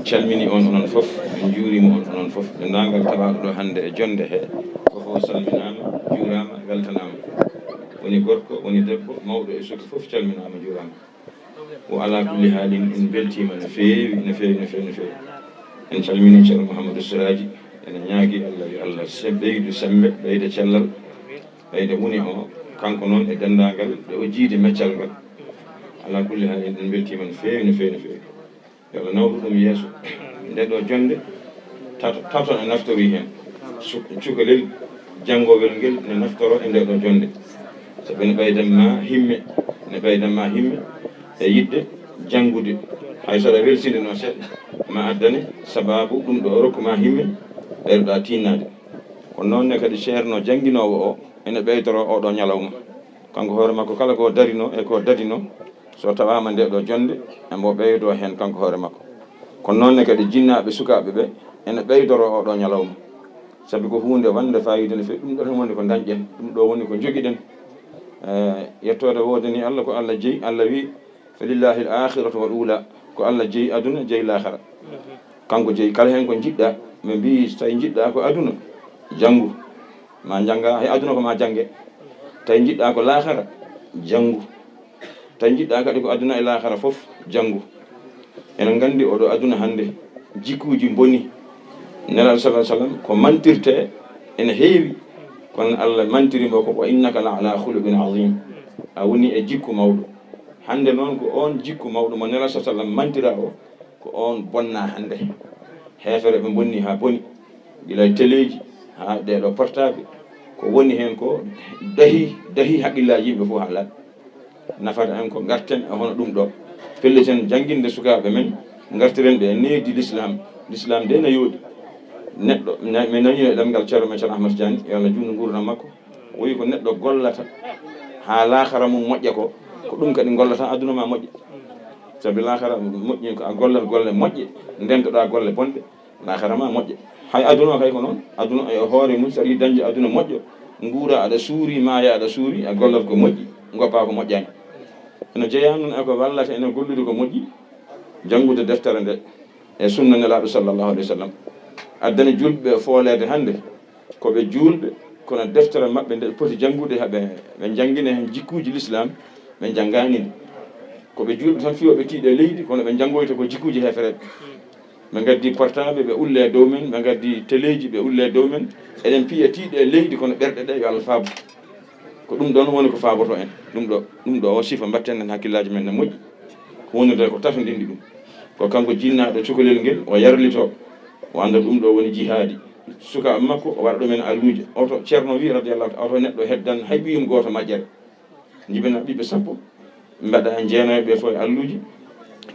calmini on onon fof en juurima on onon fof dendagal tawaɗo ɗo hande e jonde he ko fof salminama juurama weltanama woni gorko woni debbo mawɗo e suka fof calminama juurama wo ala kulli haalin en beltima no feewi no feewi no feewi no feewi en calmini ceerno Mouhamadou Siraji ene ñaagui Allah yo Allah ɓeydu sembe ɓeyda cellal ɓeyda woni o kanko noon e dendagal ɓe o jiide meccal ngal ala kulli haalin en beltima no feewi no feewi no feewi yo Allah nawru ɗum yeeso nde ɗo jonde taton e naftori hen cukalel janngowel ngel ne naftoro e nde ɗo jonde sabi ne ɓeydanma himme e yidde janngude hay saɗa welsinde no seeɗa ma addane sababu ɗum ɗo rokkuma himme ɓeydoɗa tinnade kono noon ne kadi ceerno jannginowo o ene ɓeydoro oɗo ñalawma kanko hoore makko kala ko darino e ko dadino so tawama nde ɗo jonde embo ɓeydo hen kanko hoore makko kono noon ne kadi jinnaɓe sukaɓe ɓe ene ɓeydoro oɗo ñalawma sabi ko hunde wande fayida no fewi ɗum ɗo tan woni ko dañƴen ɗum ɗo woni ko joguiɗen yettode wodani Allah ko Allah jeeyi Allah wi fa lillahi l akhiratu wal ula ko Allah jeeyi aduna jeeyi lahara kanko jeeyi kala hen ko jiɗɗa ɓe mbi so tawi jiɗɗa ko aduna janngu ma jannga hay aduna ko ma jangge tawi jiɗɗa ko lahara janngu tawi jiɗɗa kadi ko aduna e lahara fof janngu enen gandi oɗo aduna hande jikkuji boni nelal sallallahu alaihi wasallam ko mantirte ene heewi kono Allah mantirimo ko wa innaka la ala khuluqin azim a woni e jikku mawɗo hande noon ko on jikku mawɗo mo nelal sallallahu alaihi wasallam mantira o ko on bonna hande hefere ɓe bonni ha boni gila téléji ha ɗeɗo portable ko woni hen ko dahi haqqillaji yimɓe fof ha laaɓi nafata en ko garten e hono ɗum ɗo pelliten janguinde sukaɓe men gartiren ɓe e needi l'islam nde ne yooɗi neɗɗo mi nani e ɗemgal ceerno men ceerno Ahmad Tidiane yo Allah juutnu gurdam makko woyi ko neɗɗo gollata ha lahara mum moƴƴa ko ɗum kadi gollata aduna ma moƴƴa sabi lahara moƴƴi ko a gollat golle moƴƴe ndentoɗa golle bonɗe lahara ma moƴƴa hay aduna o kay ko noon aduna e hoore mum saɗa yiɗi dañde aduna moƴƴo nguura aɗa suuri maaya aɗa suuri a gollat ko moƴƴi goppa ko moƴƴani ene jeeya noon eko wallata ene gollude ko moƴƴi janngude deftere nde e sunna nelaɗo sallllahu alayhi wa sallam addane julɓe foolede hande koɓe julɓe kono deftere maɓɓe nde poti janngude ɓe janngina hen jikkuji l'islam ɓe janngani nde koɓe julɓe tan fiyoɓe tiiɗe leydi kono ɓe janngoyta ko jikkuji hefereɓe ɓe gaddi portable ɓe ulle dow men ɓe gaddi téléji ɓe ulle dow men eɗen piya tiiɗe leydi kono ɓerɗe ɗe yo Allah faabu ko ɗum ɗon woni ko faaboto en ɗum ɗo o sifa mbatten en hakkillaji men ne moƴƴi ko wonide ko tatodindi ɗum ko kanko jinnaɗo cukalel ngel o yarlito o anda ɗum ɗo woni jihaadi sukaɓe makko o waɗa ɗumen alluji oto ceerno wi radiyallahu ta oto neɗɗo heddan hay ɓiyum goto majjere jibina ɓiɓɓe sappo mbaɗa e jeenoɓe fof e alluji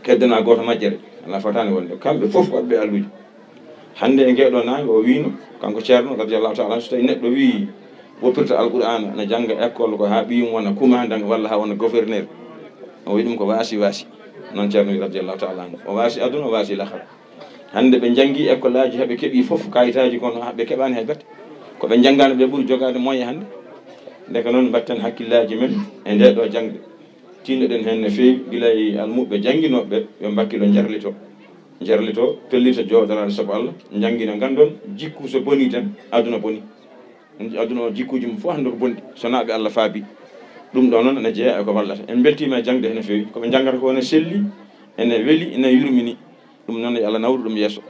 keddana goto majjere ala fotani wonde kamɓe fof waɗɓe alluji hande e ngeɗo nangue o wino kanko ceerno radiyallahu taala so tawi neɗɗo wi woppirta alqur'ana ne jangga école ko ha ɓiyum wona commandant walla ha wona gouverneur o wi ɗum ko waasi noon ceerno wi radiyallahu taala o waasi aduna o waasi lahara hande ɓe jangi école aji heɓe keeɓi fof kayitaji kono ɓe keɓani hay bete koɓe janggano ɓe ɓuuri jogade moyen hande ndeka noon mbatten hakkillaji men e nde ɗo jangde tinnoɗen hen no fewi guilay almuɓe janguinoɓe yo mbakkilo jarlito pellita jodorade saabu Allah janguina gandon jikku so boni tan aduna boni aduna o jikkuji mum fof hande ko bonɗi so naɓe Allah faabi ɗum ɗo noon ene jeeya eko wallata en beltima e jangde hen fewi koɓe jangata ko ene selli ene weeli ene yurmini ɗum noon yo Allah nawru ɗum yeeso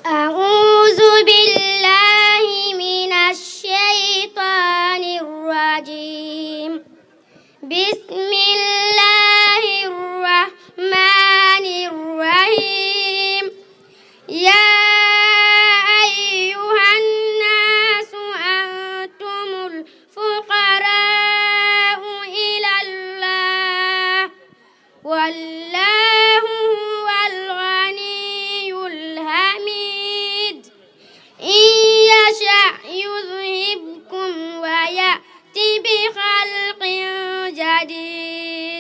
a'udhu billahi minash shaytanir rajim bismillahir rahmanir rahim ya ayyuhan nasu antumul fuqara'u ila Allah wallahu huwal ghaniyyul hamid in yasha' yudhhibkum wa ya'ti bi khalqin jadid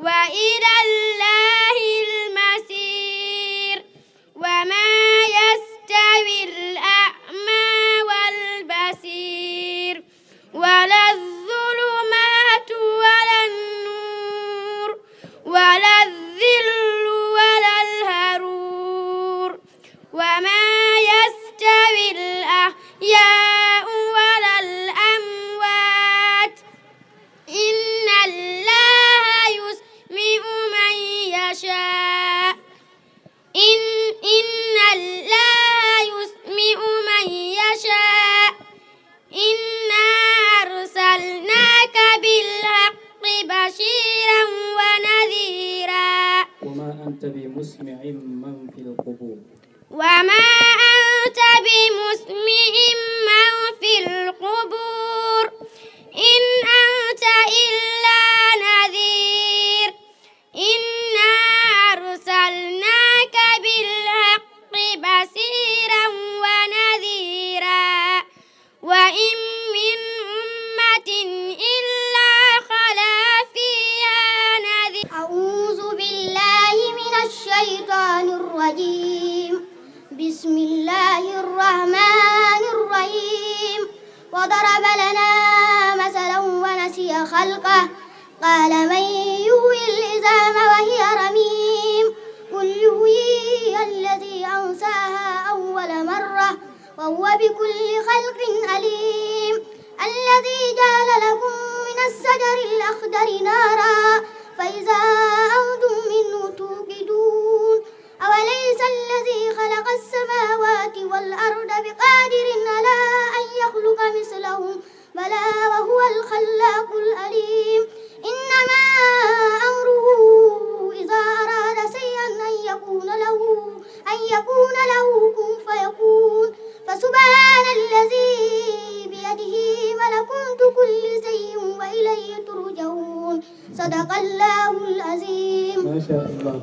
وإلى الله المصير وما يستوي الأعمى والبصير ولا الظلمات ولا النور ولا الظل ولا الهرور وما يستوي الأحياء ولا الأموات إن الله يسمع من يشاء إن الله يسمع من يشاء إنا أرسلناك بالحق بشيرا ونذيرا وما أنت بمسمع من في القبور وما أنت بمسمع من في القبور إن أنت إلا نذير إنا أرسلناك بالحق بشيرا ونذيرا وإن من أمة إلا خلا فيها نذير أعوذ بالله من الشيطان الرجيم بسم الله الرحمن الرحيم وضرب لنا مثلا ونسي خلقه قال من يحيي العظام وهي رميم قل يحييها الذي أنشأها أول مرة وهو بكل خلق عليم الذي جعل لكم من الشجر الأخضر نارا فإذا أنتم منه توقدون أوليس الذي خلق السماوات والأرض بقادر على أن يخلق مثلهم بلى وهو الخلاق العليم إنما أمره إذا أراد شيئا أن يكون له كن فيكون فسبحان الذي بيده ملكوت كل شيء وإليه ترجعون صدق الله العظيم. ما شاء الله.